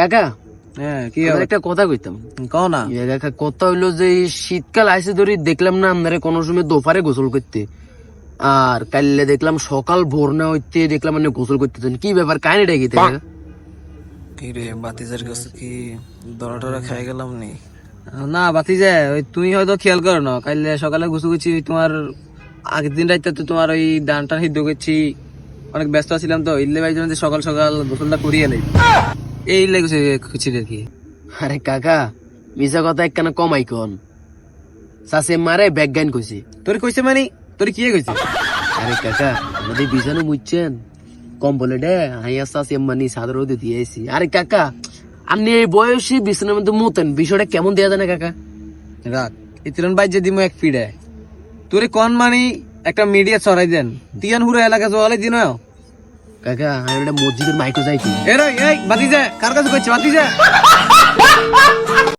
কাকা হ্যাঁ কি আমার একটা কথা কইতাম। কও না। কাকা কথা হইলো যে এই শীতকাল আইসে ধরি দেখলাম না আপনারে কোনো সময় দোপারে গোসল করতে, আর কাইলে দেখলাম সকাল ভোর না হইতে দেখলাম আপনি গোসল করতেছেন, কি ব্যাপার কাহিনীটা কি? তাই কি রে বাতিজার কাছে কি দরা টরা খাই গেলাম নি? না বাতিজা, ওই তুমি হয়তো খেয়াল করো না, কাইলে সকালে গুছু গুছি তোমার আগের দিন রাইতে তো তোমার ওই ডান টান সিদ্ধ করছি, অনেক ব্যস্ত ছিলাম তো ইল্লে ভাই যে সকাল সকাল গোসলটা করিয়ে এলাই এই লেগেছে খুশি আর কি। আরে কাকা মিশা কথা একখানা কমাই কন, চাষে মারে ব্যাগ গাইন কইছি। তোর কইছে মানে তোর কি কইছে? আরে কাকা আমাদের বিছানো মুচ্ছেন কম বলে ডে হাইয়া চাষে মানি সাদর রোদে দিয়েছি। আরে কাকা আপনি এই বয়সে বিছানার মধ্যে মুতেন, বিষয়টা কেমন দেয়া যায় না কাকা? রাখ ইতিরন ভাই যে দিমু এক ফিডে তোরে কোন মানি একটা মিডিয়া ছড়াই দেন তিয়ান হুরা এলাকা জোয়ালে দিন। কাকা আমি একটা মসজিদের মাইকো যাইছি। এই বাতিজা কার কাছে কইছে বাতিজা?